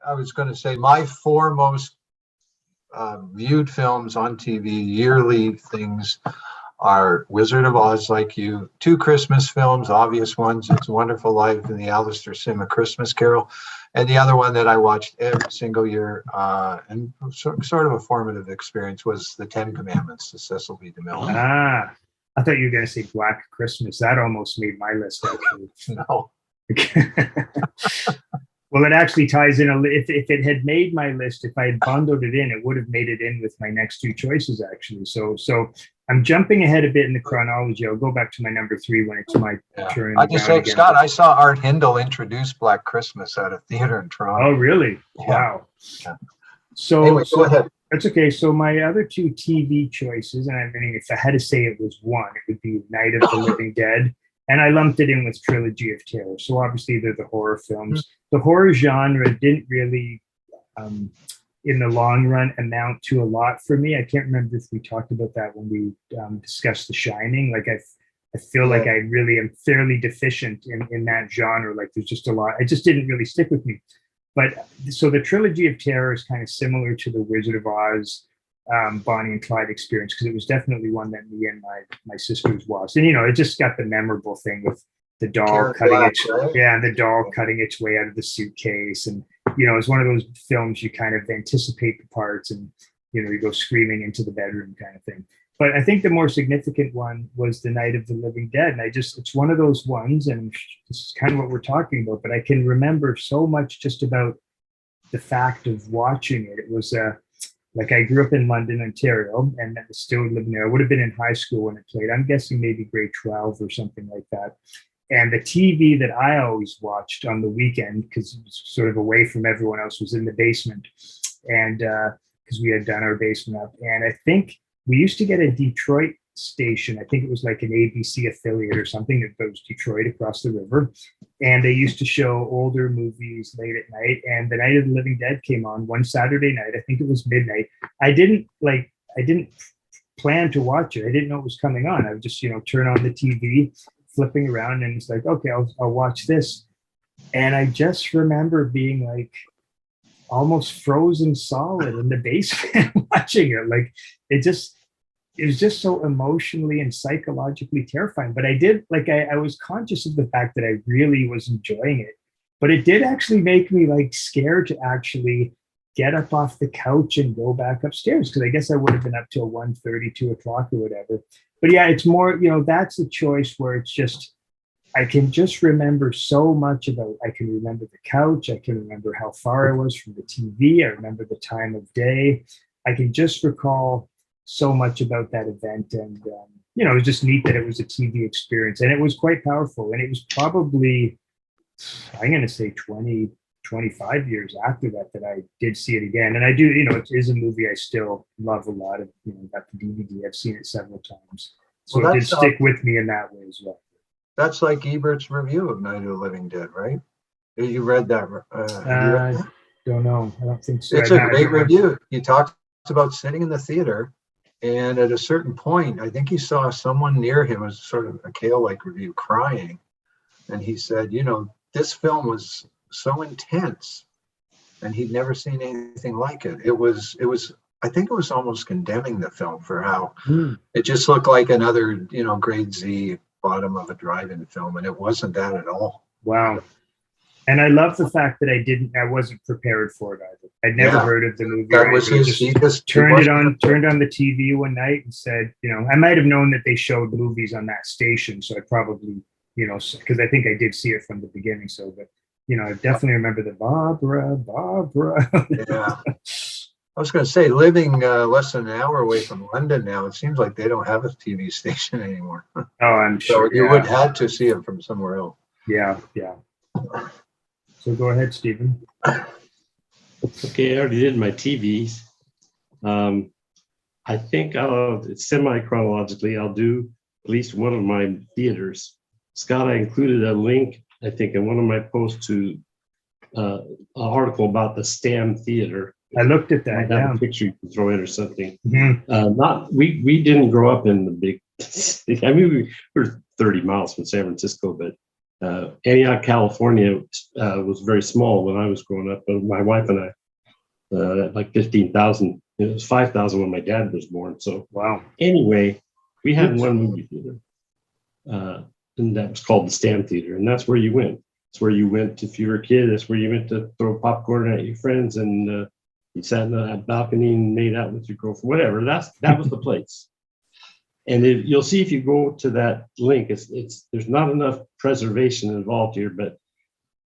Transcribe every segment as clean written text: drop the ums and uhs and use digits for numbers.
I was going to say my four most viewed films on TV, yearly things, are Wizard of Oz, like you, two Christmas films, obvious ones, It's a Wonderful Life and the Alistair Sim A Christmas Carol. And the other one that I watched every single year, and sort of a formative experience, was The Ten Commandments, the Cecil B. DeMille. Ah, I thought you were going to say Black Christmas. That almost made my list, actually. No. Well, it actually ties in. If it had made my list, if I had bundled it in, it would have made it in with my next two choices, actually. So I'm jumping ahead a bit in the chronology. I'll go back to my number three when it's my turn. I just say, Scott, I saw Art Hindle introduce Black Christmas at a theater in Toronto. Oh, really? Yeah. Wow. Yeah. So, anyway, go ahead. That's okay. So my other two TV choices, and I mean, if I had to say it was one, it would be Night of the Living Dead. And I lumped it in with Trilogy of Terror. So obviously they're the horror films. The horror genre didn't really, in the long run, amount to a lot for me. I can't remember if we talked about that when we discussed The Shining. Like I feel like I really am fairly deficient in that genre. Like there's just a lot. It just didn't really stick with me. But so the Trilogy of Terror is kind of similar to the Wizard of Oz, Bonnie and Clyde experience, because it was definitely one that me and my sisters watched. And it just got the memorable thing with the doll cutting its way out of the suitcase. And it's one of those films you kind of anticipate the parts, and you go screaming into the bedroom kind of thing. But I think the more significant one was The Night of the Living Dead. And it's one of those ones, and this is kind of what we're talking about, but I can remember so much just about the fact of watching it. It was like I grew up in London, Ontario, and still living there. I would have been in high school when it played. I'm guessing maybe grade 12 or something like that. And the TV that I always watched on the weekend, because it was sort of away from everyone else, was in the basement. And because we had done our basement up. And I think we used to get a Detroit station. I think it was like an ABC affiliate or something that was Detroit across the river. And they used to show older movies late at night. And The Night of the Living Dead came on one Saturday night. I think it was midnight. I didn't plan to watch it. I didn't know it was coming on. I would just, turn on the TV, flipping around, and it's like, okay, I'll watch this. And I just remember being like almost frozen solid in the basement watching it. Like it was just so emotionally and psychologically terrifying. But I was conscious of the fact that I really was enjoying it. But it did actually make me like scared to actually get up off the couch and go back upstairs, because I guess I would have been up till 1:30, 2 o'clock or whatever. But yeah, it's more, that's a choice where it's just, I can just remember so much about, I can remember the couch. I can remember how far I was from the TV. I remember the time of day. I can just recall so much about that event. And, it was just neat that it was a TV experience, and it was quite powerful. And it was probably, I'm going to say 20, 25 years after that I did see it again. And I do, it is a movie I still love a lot. Of, got the DVD. I've seen it several times. So it did stick with me in that way as well. That's like Ebert's review of Night of the Living Dead, right? You read that? Don't know. I don't think so. It's a great review. He talks about sitting in the theater, and at a certain point, I think he saw someone near him, as sort of a Kale-like review, crying. And he said, this film was so intense, and he'd never seen anything like it. It was I think it was almost condemning the film for how it just looked like another, grade Z bottom of a drive-in film, and it wasn't that at all. Wow. And I love the fact that I wasn't prepared for it either. I'd never heard of the movie. That was he just turned on the TV one night and said, I might have known that they showed movies on that station, so I probably, because I think I did see it from the beginning. So, but I definitely remember the Barbara. Yeah. I was going to say, living less than an hour away from London now, it seems like they don't have a TV station anymore. Oh, I'm sure. So you would have to see it from somewhere else. Yeah. So go ahead, Stephen. Okay, I already did my TVs. I think semi-chronologically, I'll do at least one of my theaters. Scott, I included a link, I think, in one of my posts to an article about the Stam Theater. I looked at that. Yeah, a picture you can throw in or something. Mm-hmm. We didn't grow up in the big. I mean, we were 30 miles from San Francisco, but Antioch, California was very small when I was growing up, but my wife and I, like 15,000. It was 5,000 when my dad was born. So Wow. anyway, we had one movie theater, and that was called the Stam Theater, and that's where you went. It's where you went if you were a kid. That's where you went to throw popcorn at your friends, and you sat in the balcony and made out with your girlfriend. Whatever. That was the place. And you'll see if you go to that link, it's there's not enough preservation involved here, but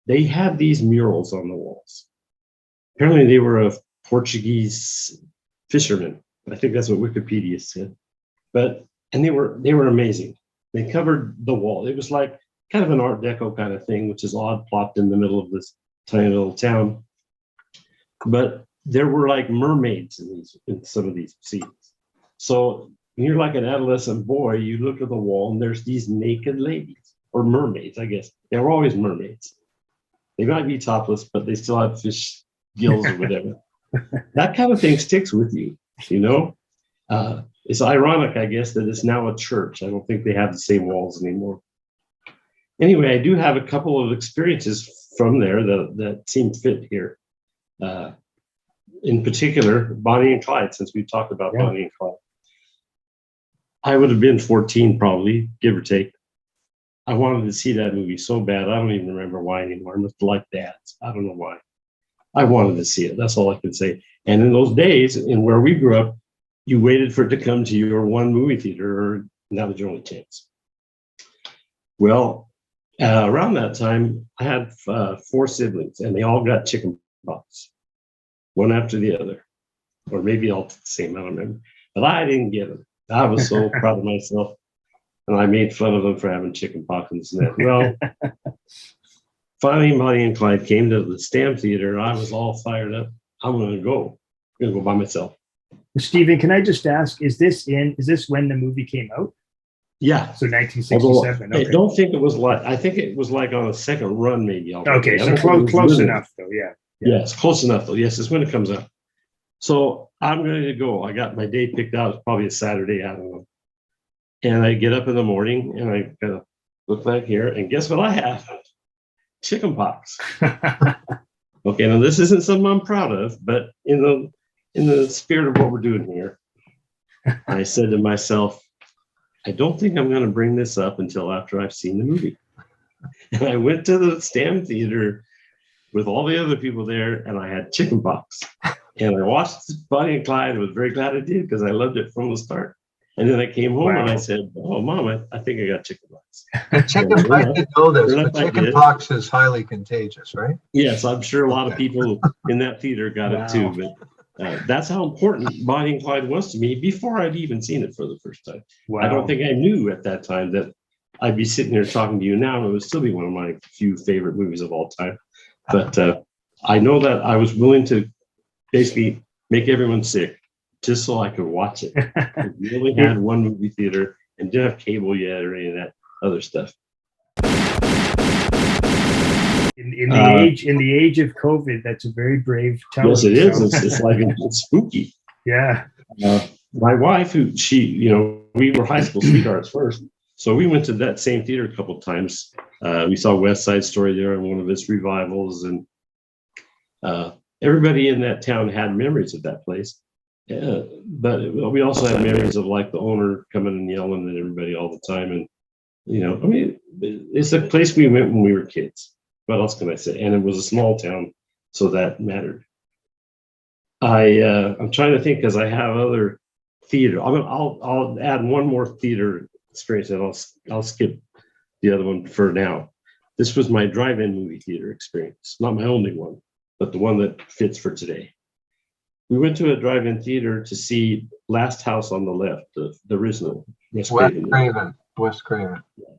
they have these murals on the walls. Apparently, they were of Portuguese fishermen. I think that's what Wikipedia said. And they were amazing. They covered the wall. It was like kind of an Art Deco kind of thing, which is odd, plopped in the middle of this tiny little town. But there were like mermaids in some of these scenes. So when you're like an adolescent boy, you look at the wall and there's these naked ladies, or mermaids, I guess. They were always mermaids. They might be topless, but they still have fish gills or whatever. That kind of thing sticks with you, you know? It's ironic, I guess, that it's now a church. I don't think they have the same walls anymore. Anyway, I do have a couple of experiences from there that seem fit here. In particular, Bonnie and Clyde, since we talked about Bonnie and Clyde. I would have been 14 probably, give or take. I wanted to see that movie so bad. I don't even remember why anymore. I must like dads. I don't know why. I wanted to see it. That's all I can say. And in those days, in where we grew up, you waited for it to come to your one movie theater, and that was your only chance. Well, around that time, I had 4 siblings, and they all got chicken pox, one after the other, or maybe all the same. I don't remember. But I didn't get them. I was so proud of myself, and I made fun of them for having chicken pox and this and that. Well, finally, Bonnie and Clyde came to the Stam Theater. I was all fired up. I'm going to go. I'm going to go by myself. Stephen, can I just ask, is this when the movie came out? Yeah. So 1967. I don't think it was like, I think it was like on a second run, maybe. Okay, so close enough, though. Yeah. Yes, close enough, though. Yes, it's when it comes out. So I'm ready to go. I got my day picked out. It's probably a Saturday. I don't know. And I get up in the morning and I kind of look back here, and guess what I have? Chicken pox. Okay, now this isn't something I'm proud of, but in the spirit of what we're doing here, I said to myself, I don't think I'm going to bring this up until after I've seen the movie. And I went to the Stam Theater with all the other people there, and I had chicken pox. And I watched Bonnie and Clyde. I was very glad I did because I loved it from the start. And then I came home and I said, "Oh, Mom, I think I got chicken pox." I didn't know this, but chicken pox is highly contagious, right? Yes, I'm sure a lot of people in that theater got it too. But that's how important Bonnie and Clyde was to me before I'd even seen it for the first time. Wow. I don't think I knew at that time that I'd be sitting here talking to you now, and it would still be one of my few favorite movies of all time. But I know that I was willing to basically make everyone sick just so I could watch it. We only had one movie theater and didn't have cable yet or any of that other stuff. In the age of COVID, that's a very brave telling. Yes, it is. It's like it's spooky. Yeah. My wife, we were high school sweethearts first, so we went to that same theater a couple of times. We saw West Side Story there in one of its revivals, and everybody in that town had memories of that place. But we also had memories of like the owner coming and yelling at everybody all the time. And, it's a place we went when we were kids. What else can I say? And it was a small town, so that mattered. I'm trying to think because I have other theater. I'll add one more theater experience, and I'll skip the other one for now. This was my drive-in movie theater experience. Not my only one, but the one that fits for today. We went to a drive-in theater to see Last House on the Left, the original. Wes Craven.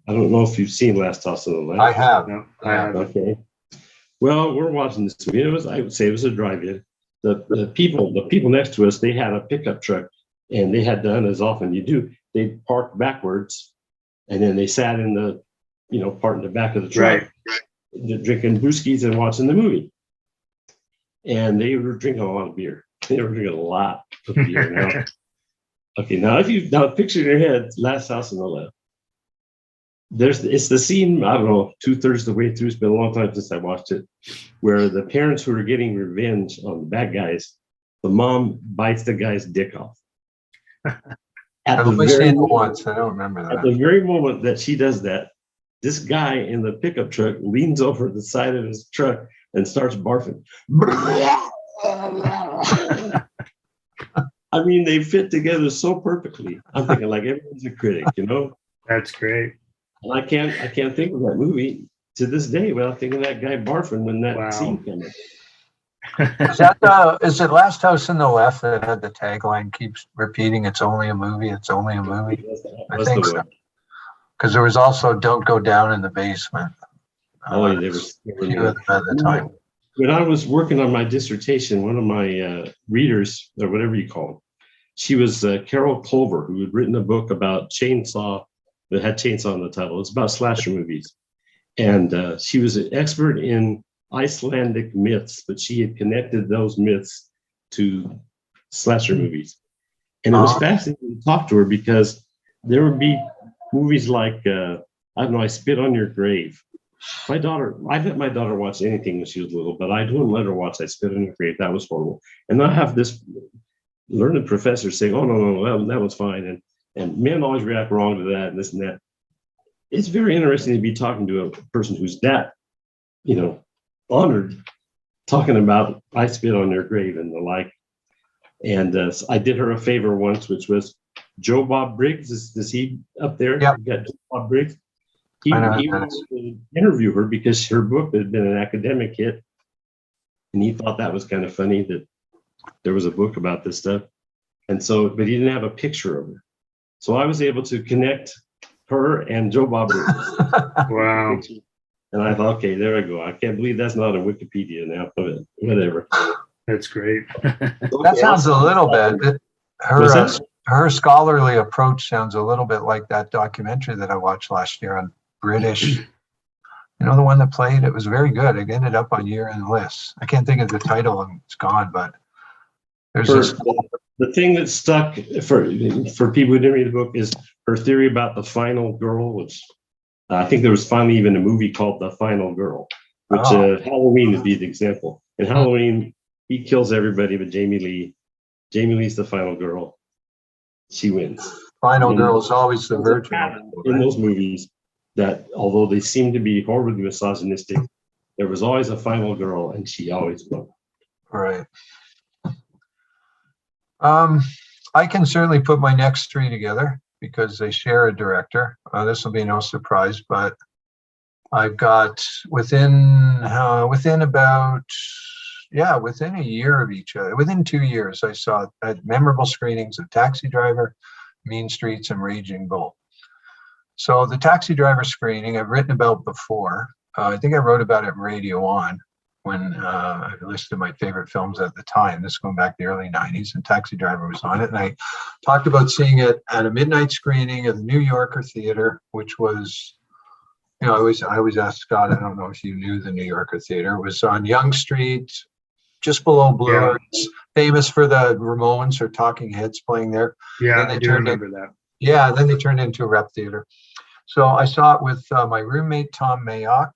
I don't know if you've seen Last House on the Left. I have. No, I have. Okay. Well, we're watching this movie. I would say it was a drive-in. The people next to us, they had a pickup truck, and they had done as often you do. They parked backwards, and then they sat in the, part in the back of the truck, drinking brewskis and watching the movie. And they were drinking a lot of beer. They were drinking a lot of beer now. Okay, now picture in your head Last House on the Left. it's the scene, I don't know, 2/3 of the way through, it's been a long time since I watched it, where the parents who are getting revenge on the bad guys, the mom bites the guy's dick off. I've only seen it once. I don't remember At the that. very moment that she does that, this guy in the pickup truck leans over the side of his truck and starts barfing. I mean, they fit together so perfectly. I'm thinking like everyone's a critic, you know? That's great. And I can't think of that movie to this day without thinking of that guy barfing when that Wow. scene came up. Is it Last House on the Left that had the tagline keeps repeating, "It's only a movie, it's only a movie"? I think so. Because there was also "Don't Go Down in the Basement." Oh, yeah, they were at the time. When I was working on my dissertation, one of my readers, or whatever you call it, she was Carol Culver, who had written a book about Chainsaw, that had Chainsaw in the title. It's about slasher movies. And she was an expert in Icelandic myths, but she had connected those myths to slasher movies. And it was fascinating to talk to her because there would be movies like, I don't know, I Spit on Your Grave. I let my daughter watch anything when she was little, but I didn't let her watch I Spit on Your Grave. That was horrible. And I have this learned professor saying, "Oh, no, that was fine." And men always react wrong to that and this and that. It's very interesting to be talking to a person who's that, honored, talking about I Spit on Your Grave and the like. And I did her a favor once, which was Joe Bob Briggs. Is he up there? Yep. You got Joe Bob Briggs. He wanted to interview her because her book had been an academic hit. And he thought that was kind of funny that there was a book about this stuff. And so, but he didn't have a picture of her. So I was able to connect her and Joe Bob Briggs. Wow. And I thought, okay, there I go. I can't believe that's not on Wikipedia now, but whatever. That's great. That sounds a little bit, her scholarly approach sounds a little bit like that documentary that I watched last year on British, the one that played, it was very good. It ended up on year-end lists. I can't think of the title and it's gone, but there's the thing that stuck for people who didn't read the book is her theory about the final girl, which I think there was finally even a movie called The Final Girl, which Halloween would be the example. In Halloween, he kills everybody but Jamie Lee. Jamie Lee's the final girl. She wins. Final girl is always the virgin. In those movies, that although they seem to be horribly misogynistic, there was always a final girl and she always won. Right. I can certainly put my next three together because they share a director. This will be no surprise, but I've got within a year of each other, within 2 years, I saw memorable screenings of Taxi Driver, Mean Streets, and Raging Bull. So the Taxi Driver screening I've written about before. I think I wrote about it in Radio On when I listed my favorite films at the time. This going back to the early 90s, and Taxi Driver was on it. And I talked about seeing it at a midnight screening at the New Yorker Theater, which was, I always ask Scott, I don't know if you knew the New Yorker Theater. It was on Yonge Street, just below Blue. Yeah. It's famous for the Ramones or Talking Heads playing there. Yeah, I do remember that. Yeah, then they turned into a rep theater. So I saw it with my roommate, Tom Mayock,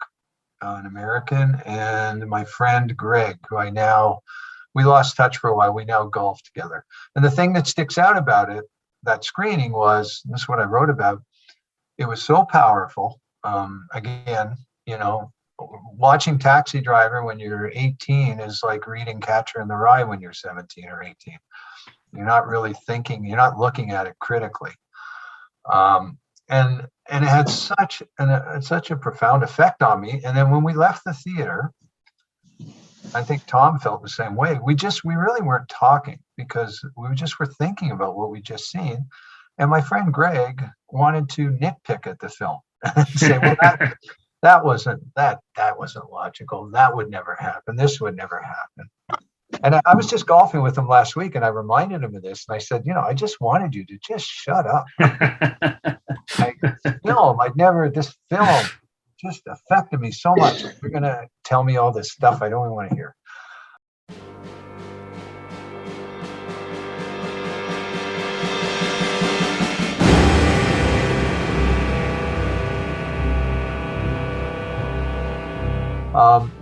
an American, and my friend, Greg, who we lost touch for a while. We now golf together. And the thing that sticks out about it, that screening was, this is what I wrote about, it was so powerful. Again, watching Taxi Driver when you're 18 is like reading Catcher in the Rye when you're 17 or 18. You're not really thinking, you're not looking at it critically. And it had such a profound effect on me. And then when we left the theater, I think Tom felt the same way. We really weren't talking because we just were thinking about what we just seen. And my friend Greg wanted to nitpick at the film and say, well, that wasn't logical. That would never happen. This would never happen. And I was just golfing with him last week, and I reminded him of this. And I said, I just wanted you to just shut up. This film just affected me so much. You're going to tell me all this stuff I don't even want to hear.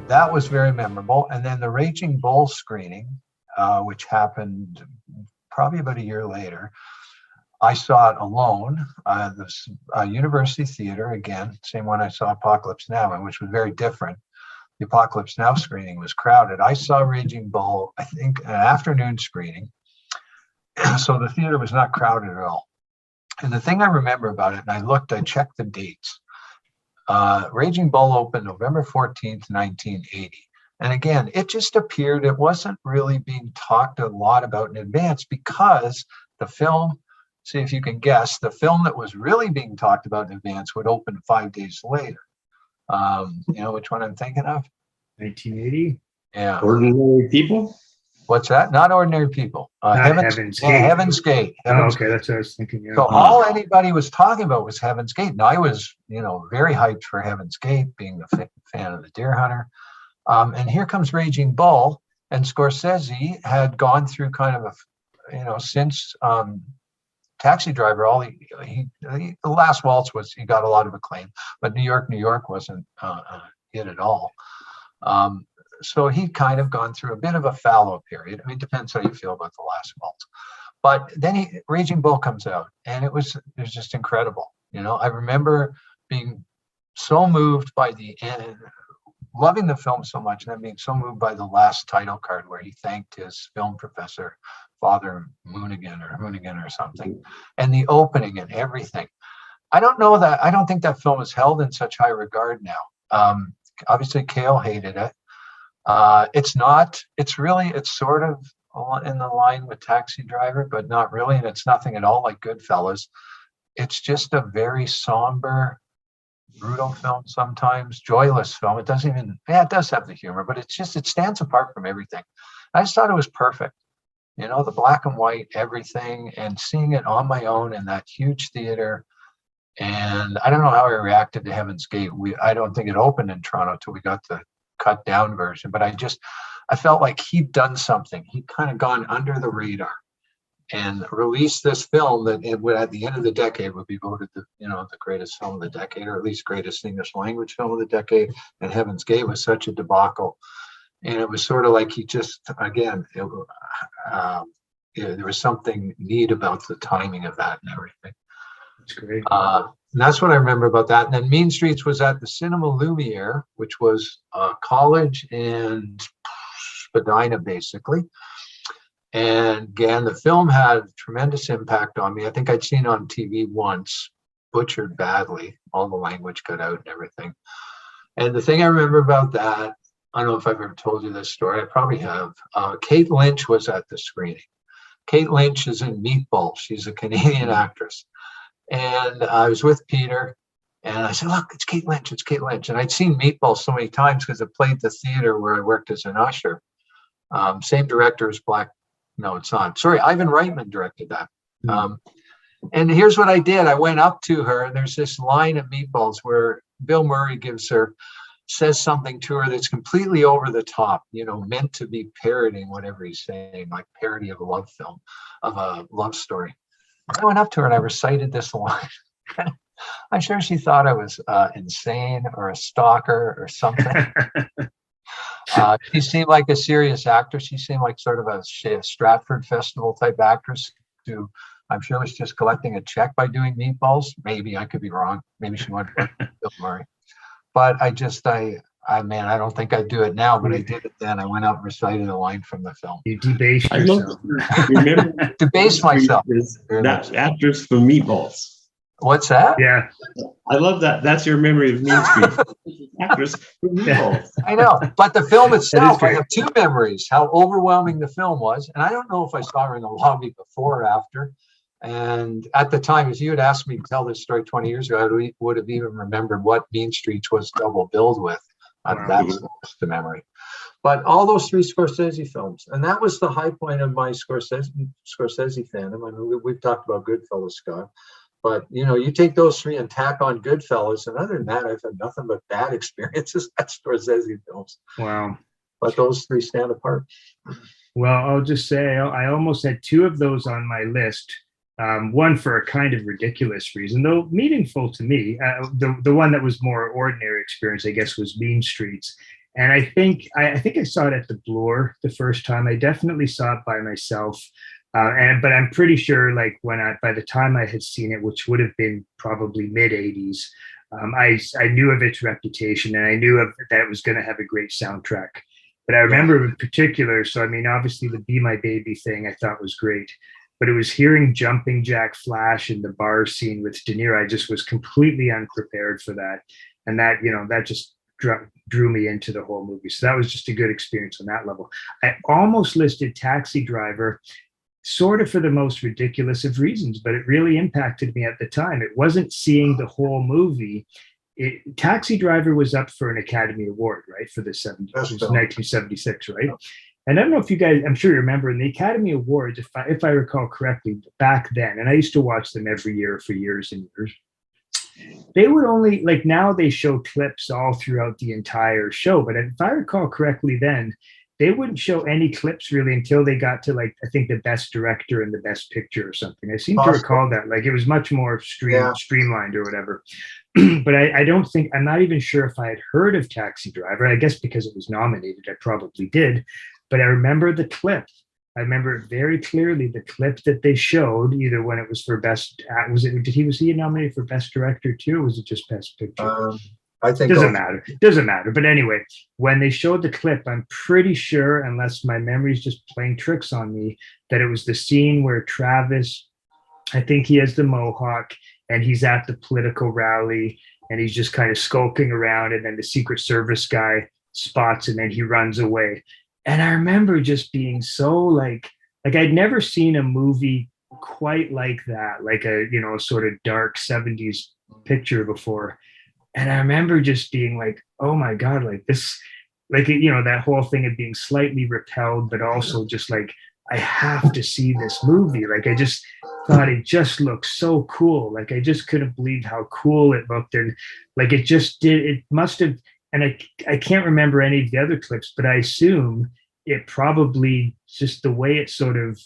That was very memorable. And then the Raging Bull screening, which happened probably about a year later, I saw it alone. This University Theater, again, same one I saw Apocalypse Now in, which was very different. The Apocalypse Now screening was crowded. I saw Raging Bull, I think, an afternoon screening. So the theater was not crowded at all. And the thing I remember about it, and I checked the dates. Raging Bull opened November 14th, 1980. And again, it just appeared it wasn't really being talked a lot about in advance because the film, see if you can guess, the film that was really being talked about in advance would open 5 days later. You know which one I'm thinking of? 1980. Yeah. Ordinary People? What's that? Not Ordinary People. Heaven's Gate. Heaven's Gate. Heaven's Okay, that's what I was thinking. Yeah. So all anybody was talking about was Heaven's Gate. And I was, very hyped for Heaven's Gate, being the fan of the Deer Hunter. And here comes Raging Bull. And Scorsese had gone through kind of since Taxi Driver, the Last Waltz he got a lot of acclaim, but New York wasn't it at all. So he'd kind of gone through a bit of a fallow period. I mean, it depends how you feel about the Last Waltz. But then Raging Bull comes out, and it was just incredible. I remember being so moved by the end, loving the film so much, and then being so moved by the last title card where he thanked his film professor, Father Moonigan or something, and the opening and everything. I don't think that film is held in such high regard now. Obviously, Cale hated it. It's sort of in the line with Taxi Driver, but not really. And it's nothing at all like Goodfellas. It's just a very somber, brutal film sometimes, joyless film. It does have the humor, but it stands apart from everything. I just thought it was perfect. The black and white, everything, and seeing it on my own in that huge theater. And I don't know how I reacted to Heaven's Gate. I don't think it opened in Toronto till we got the cut down version, but I felt like he'd done something. He'd kind of gone under the radar and released this film that at the end of the decade would be voted the greatest film of the decade, or at least greatest English language film of the decade. And Heaven's Gate was such a debacle. And it was sort of like he just, again, there was something neat about the timing of that and everything. That's great. And that's what I remember about that. And then Mean Streets was at the Cinema Lumiere, which was a college in Spadina, basically. And again, the film had tremendous impact on me. I think I'd seen it on TV once, butchered badly, all the language cut out and everything. And the thing I remember about that, I don't know if I've ever told you this story. I probably have. Kate Lynch was at the screening. Kate Lynch is in Meatballs. She's a Canadian actress. And I was with Peter, and I said, look, it's Kate Lynch. It's Kate Lynch. And I'd seen Meatballs so many times because it played the theater where I worked as an usher. Same director as Black. No, it's not. Sorry, Ivan Reitman directed that. And here's what I did. I went up to her, and there's this line of Meatballs where Bill Murray says something to her that's completely over the top, meant to be parodying whatever he's saying, like parody of a love film, of a love story. I went up to her and I recited this line. I'm sure she thought I was insane or a stalker or something. She seemed like a serious actress. She seemed like sort of a Stratford Festival type actress who I'm sure was just collecting a check by doing Meatballs. Maybe I could be wrong. Maybe she wanted to work with Bill Murray. But I don't think I'd do it now, but I did it then. I went out and recited a line from the film. You debased yourself. Remember, Debased myself. That actress from Meatballs. What's that? Yeah. I love that. That's your memory of Mean Streets. Actress from Meatballs. I know. But the film itself, I have two memories, how overwhelming the film was. And I don't know if I saw her in the lobby before or after. And at the time, if you had asked me to tell this story 20 years ago, I would have even remembered what Mean Streets was double billed with. That's the memory. But all those three Scorsese films, and that was the high point of my Scorsese fandom. I mean, we've talked about Goodfellas, Scott. But, you take those three and tack on Goodfellas, and other than that, I've had nothing but bad experiences at Scorsese films. Wow. But those three stand apart. Well, I'll just say I almost had two of those on my list. One for a kind of ridiculous reason, though meaningful to me. The one that was more ordinary experience, I guess, was Mean Streets. And I think I saw it at the Bloor the first time. I definitely saw it by myself. But I'm pretty sure like by the time I had seen it, which would have been probably mid 80s, I knew of its reputation and I knew that it was going to have a great soundtrack. But I remember in particular, so I mean, obviously the Be My Baby thing I thought was great, but it was hearing Jumping Jack Flash in the bar scene with De Niro. I just was completely unprepared for that. And that just drew me into the whole movie. So that was just a good experience on that level. I almost listed Taxi Driver sort of for the most ridiculous of reasons, but it really impacted me at the time. It wasn't seeing the whole movie. Taxi Driver was up for an Academy Award, right, for the 70s. It was 1976, right? And I don't know if you guys, I'm sure you remember, in the Academy Awards, if I recall correctly, back then, and I used to watch them every year for years and years, they would only, like now they show clips all throughout the entire show. But if I recall correctly then, they wouldn't show any clips really until they got to like, I think the best director and the best picture or something. I seem to recall that. Like it was much more streamlined or whatever. But I'm not even sure if I had heard of Taxi Driver. I guess because it was nominated, I probably did. But I remember the clip. I remember it very clearly, the clip that they showed, either when it was for best, was he nominated for best director too, or was it just best picture? I think doesn't matter. But anyway, when they showed the clip, I'm pretty sure, unless my memory's just playing tricks on me, that it was the scene where Travis, I think he has the mohawk and he's at the political rally and he's just kind of skulking around, and then the Secret Service guy spots him and he runs away. And I remember just being so like I'd never seen a movie quite like that, like a, sort of dark 70s picture before. And I remember just being like, oh my God, like this, like, that whole thing of being slightly repelled, but also just like, I have to see this movie. Like, I just thought it just looked so cool. Like, I just couldn't believe how cool it looked. And like, it must have, and I can't remember any of the other clips, but I assume it probably just the way it sort of,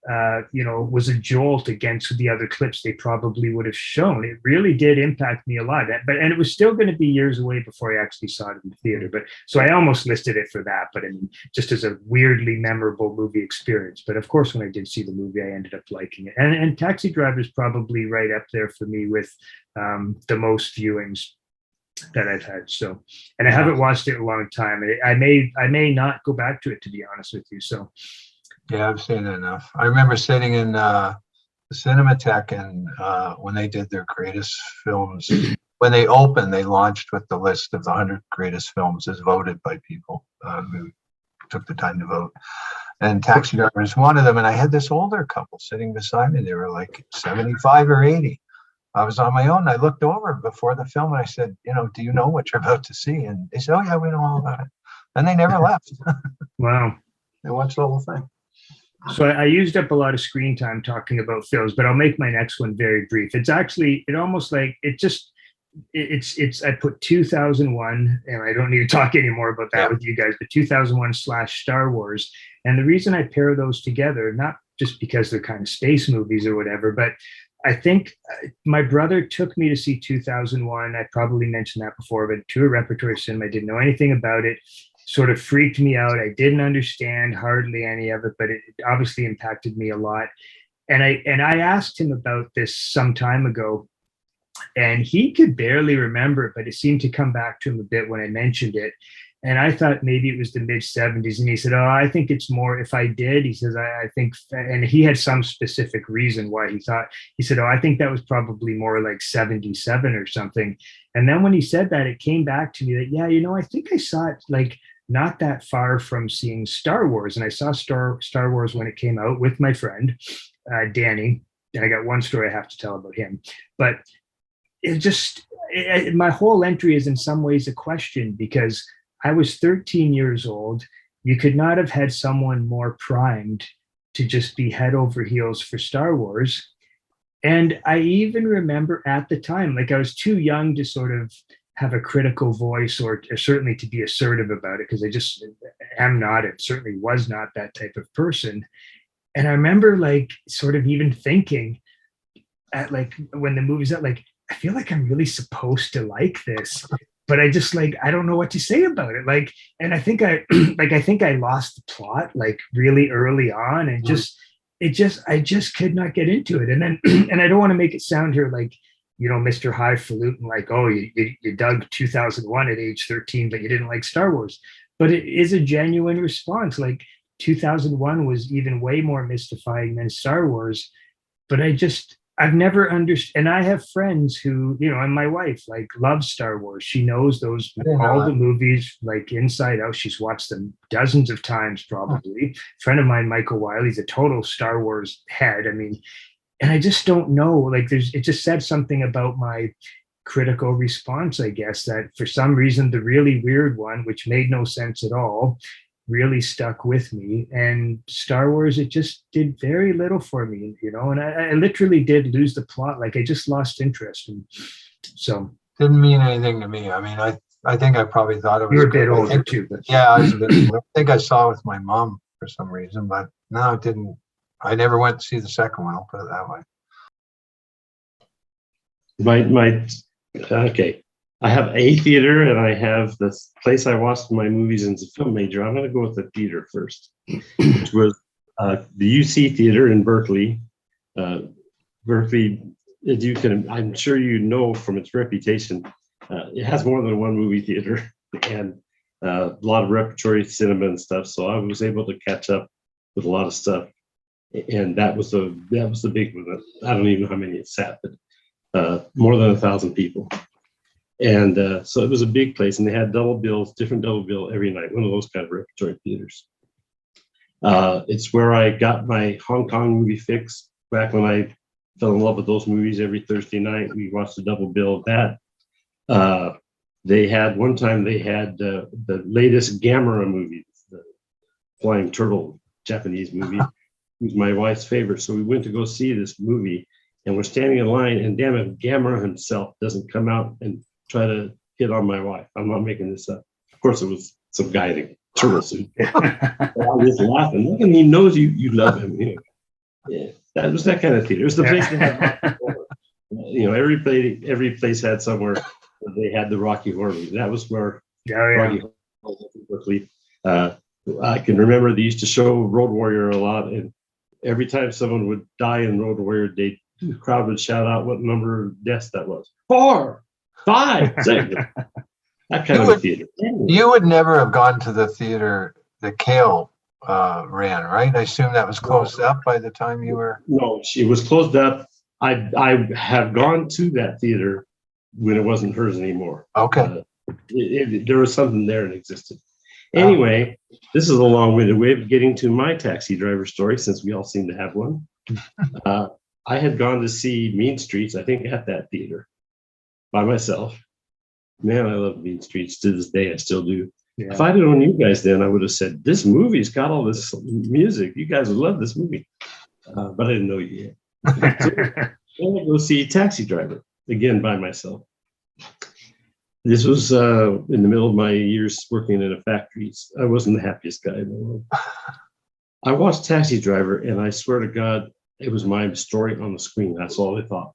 was a jolt against the other clips they probably would have shown. It really did impact me a lot. And it was still going to be years away before I actually saw it in the theater. But so I almost listed it for that. But I mean, just as a weirdly memorable movie experience. But of course, when I did see the movie, I ended up liking it. And Taxi Driver is probably right up there for me with the most viewings that I've had. So, and I haven't watched it in a long time. I may not go back to it, to be honest with you. So. Yeah, I've seen it enough. I remember sitting in the Cinematheque, and when they did their greatest films, when they opened, they launched with the list of the 100 greatest films as voted by people who took the time to vote. And Taxi Driver was one of them. And I had this older couple sitting beside me. They were like 75 or 80. I was on my own. I looked over before the film and I said, do you know what you're about to see? And they said, oh yeah, we know all about it. And they never left. Wow. They watched the whole thing. So I used up a lot of screen time talking about films, but I'll make my next one very brief. It's actually, I put 2001, and I don't need to talk anymore about that with you guys, but 2001 / Star Wars. And the reason I pair those together, not just because they're kind of space movies or whatever, but I think my brother took me to see 2001. I probably mentioned that before, but to a repertory cinema. I didn't know anything about it. Sort of freaked me out. I didn't understand hardly any of it, but it obviously impacted me a lot. And I asked him about this some time ago, and he could barely remember it, but it seemed to come back to him a bit when I mentioned it. And I thought maybe it was the mid 70s. And he said, oh, I think it's more, if I did, he says, I think, and he had some specific reason why he said, oh, I think that was probably more like 77 or something. And then when he said that, it came back to me that, yeah, I think I saw it like not that far from seeing Star Wars. And I saw Star Wars when it came out with my friend, Danny. And I got one story I have to tell about him. But my whole entry is in some ways a question, because I was 13 years old. You could not have had someone more primed to just be head over heels for Star Wars. And I even remember at the time, like I was too young to sort of have a critical voice or certainly to be assertive about it, because I just am not, it certainly was not that type of person. And I remember like sort of even thinking at like when the movie's out, like, I feel like I'm really supposed to like this. but I just like, I don't know what to say about it. Like, and I think I think I lost the plot like really early on, and I just could not get into it. And then, and I don't want to make it sound here like, Mr. Highfalutin, like, oh, you dug 2001 at age 13, but you didn't like Star Wars. But it is a genuine response. Like 2001 was even way more mystifying than Star Wars. But I've never understood. And I have friends who, and my wife like loves Star Wars. She knows all the movies like inside out. She's watched them dozens of times, probably. A friend of mine, Michael Wiley's a total Star Wars head. I mean, and I just don't know. Like, it just said something about my critical response, I guess, that for some reason the really weird one, which made no sense at all, really stuck with me. And Star Wars, it just did very little for me, and I literally did lose the plot. Like, I just lost interest. And so Didn't mean anything to me. I mean, I think I probably thought it was you're a bit good. older too, but Yeah, I was a bit older. I think I saw it with my mom for some reason, but no, it didn't. I never went to see the second one, I'll put it that way. Okay. I have a theater and I have the place I watched my movies as a film major. I'm going to go with the theater first, which was the UC Theater in Berkeley. Berkeley, I'm sure you know from its reputation, it has more than one movie theater and a lot of repertory cinema and stuff. So I was able to catch up with a lot of stuff, and that was the big one. I don't even know how many it sat, but more than 1,000 people. And so it was a big place, and they had different double bill every night, one of those kind of repertory theaters. It's where I got my Hong Kong movie fix back when I fell in love with those movies. Every Thursday night, we watched a double bill of that. They had the latest Gamera movie, the Flying Turtle Japanese movie. It was my wife's favorite. So we went to go see this movie, and we're standing in line, and damn it, Gamera himself doesn't come out and try to hit on my wife. I'm not making this up. Of course, it was some guy in a turtle suit. I was laughing. Look, and he knows you love him. Yeah, that was that kind of theater. It was the place that had every place had somewhere where they had the Rocky Horror movie. That was where Rocky Horror was in Berkeley. I can remember they used to show Road Warrior a lot, and every time someone would die in Road Warrior, the crowd would shout out what number of deaths that was. 4, 5, 6. That kind of a theater. You would never have gone to the theater that Kale ran, right? I assume that was closed up by the time you were. No, it was closed up. I have gone to that theater when it wasn't hers anymore. Okay. There was something there that existed. Anyway, this is a long-winded way of getting to my taxi driver story, since we all seem to have one. I had gone to see Mean Streets, I think, at that theater by myself. Man, I love Mean Streets to this day. I still do. Yeah. If I'd known you guys then, I would have said, this movie's got all this music. You guys would love this movie. But I didn't know you yet. So then I go see Taxi Driver, again by myself. This was in the middle of my years working in a factory. I wasn't the happiest guy in the world. I watched Taxi Driver, and I swear to God, it was my story on the screen. That's all I thought.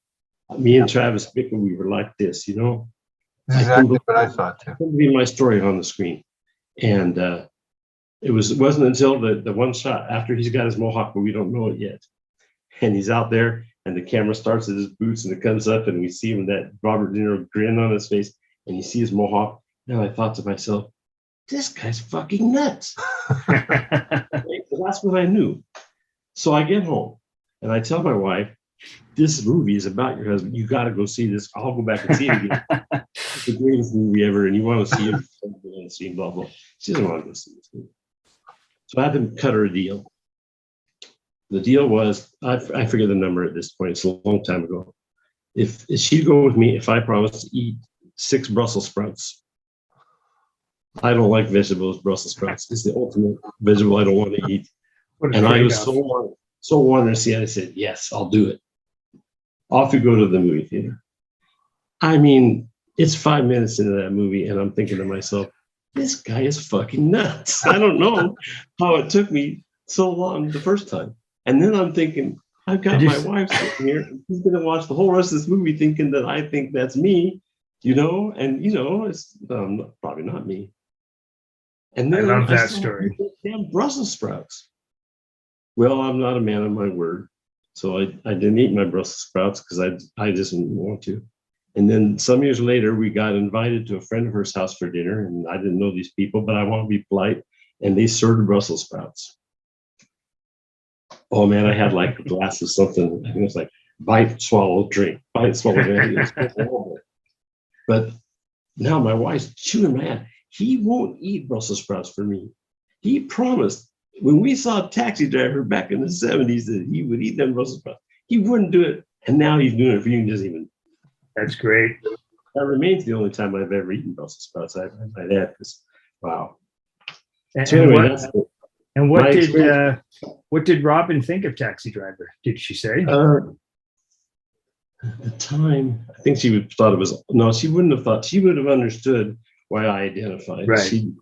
Me and Travis Bickle, we were like this, Exactly what I thought too. It couldn't be my story on the screen. And it wasn't until the one shot after he's got his mohawk, but we don't know it yet. And he's out there, and the camera starts at his boots, and it comes up, and we see him, that Robert De Niro grin on his face, and you see his mohawk. And I thought to myself, this guy's fucking nuts. That's what I knew. So I get home, and I tell my wife, this movie is about your husband. You got to go see this. I'll go back and see it again. It's the greatest movie ever, and you want to see it, blah, blah. She doesn't want to go see this movie. So I had to cut her a deal. The deal was, I forget the number at this point. It's a long time ago. If she'd go with me, if I promised to eat 6 Brussels sprouts. I don't like vegetables. Brussels sprouts is the ultimate vegetable I don't want to eat. And I was so wanted to see it. I said, yes, I'll do it. Off we go to the movie theater. I mean, it's 5 minutes into that movie, and I'm thinking to myself, this guy is fucking nuts. I don't know how it took me so long the first time. And then I'm thinking, I've got my wife sitting here, and she's going to watch the whole rest of this movie thinking that I think that's me. it's probably not me. And I then love that saw story. damn Brussels sprouts. Well, I'm not a man of my word, so I didn't eat my Brussels sprouts because I just didn't want to. And then some years later, we got invited to a friend of hers house for dinner, and I didn't know these people, but I want to be polite, and they served Brussels sprouts. Oh man, I had like a glass of something. I think it was like bite, swallow, drink, bite, swallow, drink. It was horrible. But now my wife's chewing my hand. He won't eat Brussels sprouts for me. He promised when we saw a Taxi Driver back in the 70s that he would eat them Brussels sprouts. He wouldn't do it. And now he's doing it for you. And doesn't even. That's great. That remains the only time I've ever eaten Brussels sprouts. I might add, because wow. And, So anyway, that's and my experience. what did Robin think of Taxi Driver? Did she say? At the time, I think she would thought it was no. She wouldn't have thought. She would have understood why I identified. Right.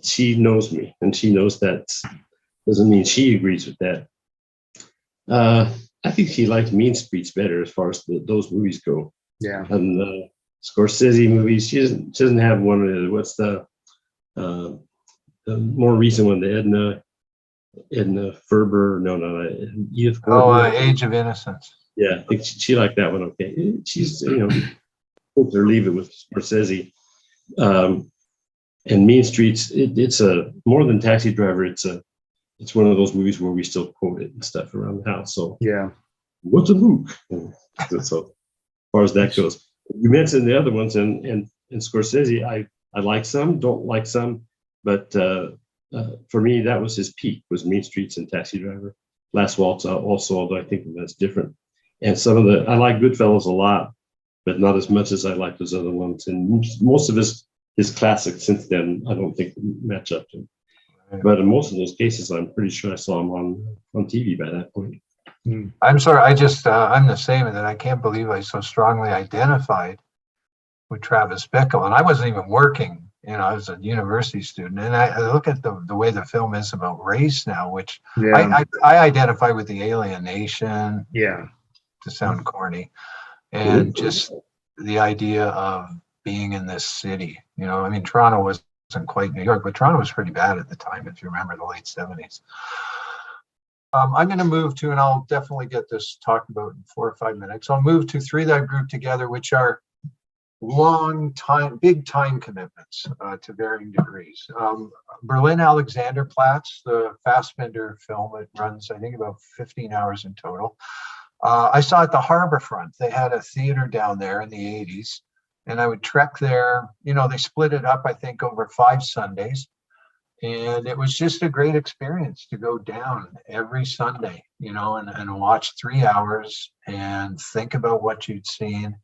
She knows me, and she knows that doesn't mean she agrees with that. I think she likes Mean Streets better as far as those movies go. Yeah. And Scorsese movies, she doesn't have one of the, what's the more recent one, the Edna Ferber, no, Edith Gordon. Age of Innocence. Yeah, I think she liked that one. Okay, she's put or leave it with Scorsese. And Mean Streets, it's a more than Taxi Driver. It's one of those movies where we still quote it and stuff around the house. So yeah, what's a book? So as far as that goes, you mentioned the other ones, and Scorsese, I like some, don't like some, but for me that was his peak, was Mean Streets and Taxi Driver. Last Waltz also, although I think that's different. And I like Goodfellas a lot, but not as much as I like those other ones. And most of his classics since then, I don't think match up to him. But in most of those cases, I'm pretty sure I saw him on TV by that point. I'm sorry, I'm the same, and that I can't believe I so strongly identified with Travis Bickle. And I wasn't even working, I was a university student. And I look at the way the film is about race now, which I identify with the alienation. Yeah. To sound corny, and just the idea of being in this city. Toronto wasn't quite New York, but Toronto was pretty bad at the time, if you remember the late 70s. I'm going to move to, and I'll definitely get this talked about in 4 or 5 minutes. I'll move to three that I've grouped together, which are big time commitments to varying degrees. Berlin Alexanderplatz, the Fassbinder film, it runs, I think, about 15 hours in total. I saw at the Harborfront. They had a theater down there in the 80s, and I would trek there. They split it up, I think, over 5 Sundays. And it was just a great experience to go down every Sunday, and watch 3 hours and think about what you'd seen.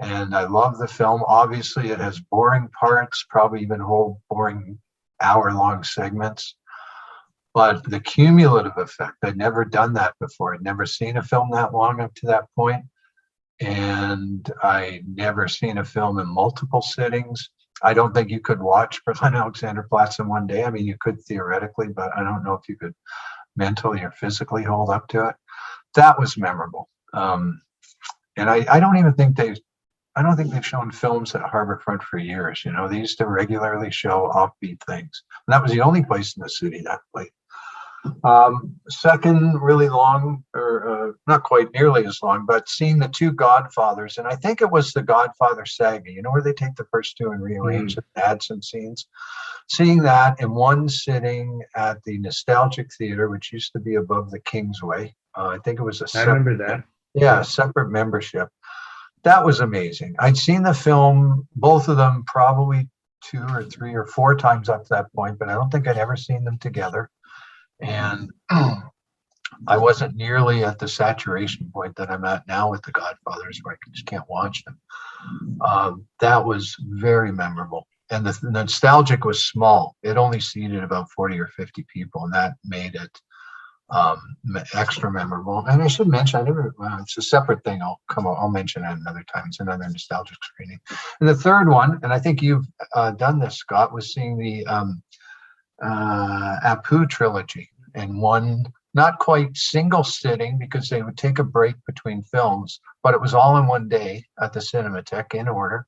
And I love the film. Obviously, it has boring parts, probably even whole boring hour-long segments. But the cumulative effect, I'd never done that before. I'd never seen a film that long up to that point. And I'd never seen a film in multiple sittings. I don't think you could watch Berlin Alexanderplatz in one day. I mean, you could theoretically, but I don't know if you could mentally or physically hold up to it. That was memorable. And I don't think they've shown films at Harborfront for years. They used to regularly show offbeat things. And that was the only place in the city that played. Second, really long, or not quite nearly as long, but seeing the two Godfathers, and I think it was the Godfather saga, where they take the first two and rearrange it, add some scenes. Seeing that in one sitting at the Nostalgic Theater, which used to be above the Kingsway. I think it was I remember that. Yeah, separate membership. That was amazing. I'd seen the film, both of them, probably 2 or 3 or 4 times up to that point, but I don't think I'd ever seen them together. And I wasn't nearly at the saturation point that I'm at now with the Godfathers, where I just can't watch them. That was very memorable. And the Nostalgic was small. It only seated about 40 or 50 people, and that made it extra memorable. And I should mention, it's a separate thing. I'll mention it another time. It's another nostalgic screening. And the third one, and I think you've done this, Scott, was seeing the Apu trilogy in one, not quite single sitting, because they would take a break between films, but it was all in one day at the Cinematheque in order.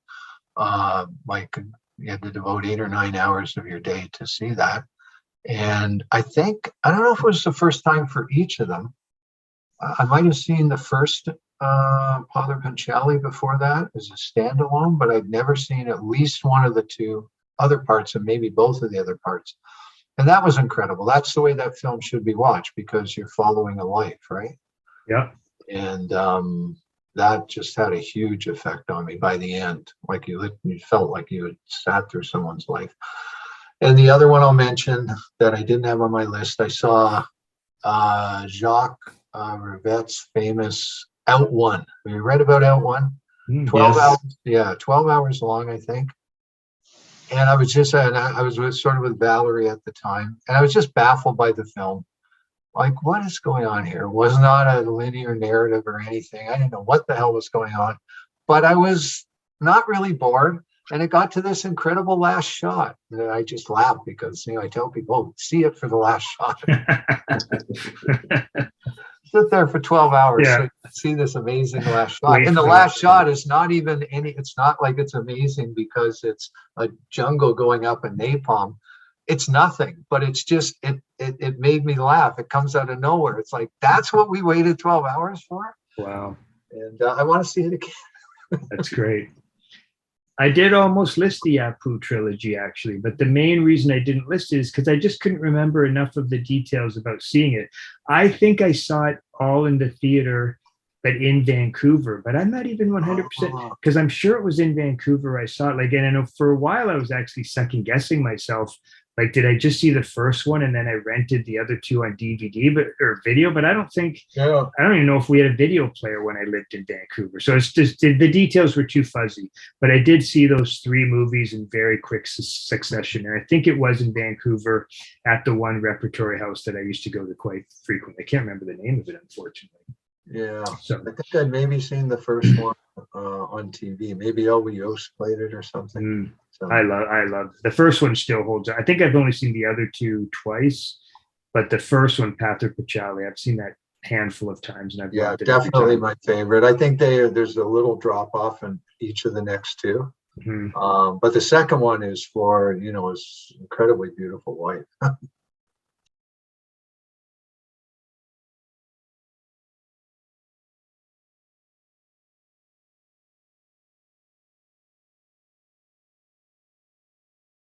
like you had to devote 8 or 9 hours of your day to see that. And I don't know if it was the first time for each of them. I might have seen the first Padre Pancelli before that as a standalone, but I'd never seen at least one of the two other parts and maybe both of the other parts. And that was incredible. That's the way that film should be watched, because you're following a life, right? Yeah. And that just had a huge effect on me by the end. Like you felt like you had sat through someone's life. And the other one I'll mention that I didn't have on my list, I saw Jacques Rivette's famous Out One. Have you read about Out One? 12 Yes. hours. Yeah, 12 hours long, I think. And I was sort of with Valerie at the time, and I was just baffled by the film. Like, what is going on here? It was not a linear narrative or anything. I didn't know what the hell was going on, but I was not really bored. And it got to this incredible last shot. And I just laughed because, I tell people, oh, see it for the last shot. Sit there for 12 hours so you can see this amazing last shot. And the last shot is not even it's not like it's amazing because it's a jungle going up in napalm. It's nothing, but it's just, it made me laugh. It comes out of nowhere. It's like, that's what we waited 12 hours for? Wow. And I want to see it again. That's great. I did almost list the Apu trilogy, actually, but the main reason I didn't list it is because I just couldn't remember enough of the details about seeing it. I think I saw it all in the theater, but in Vancouver, but I'm not even 100% because I'm sure it was in Vancouver I saw it. Like, and I know for a while I was actually second guessing myself. Like, did I just see the first one and then I rented the other two on DVD or video? But I don't even know if we had a video player when I lived in Vancouver. So it's just the details were too fuzzy. But I did see those three movies in very quick succession. And I think it was in Vancouver at the one repertory house that I used to go to quite frequently. I can't remember the name of it, unfortunately. Yeah, so I think I'd maybe seen the first one on TV. Maybe Elby Yost played it or something. So. I love the first one. Still holds up. I think I've only seen the other two twice, but the first one, Padre Pancelli, I've seen that handful of times, and I've loved it definitely my favorite. I think there's a little drop off in each of the next two, but the second one is for his incredibly beautiful wife.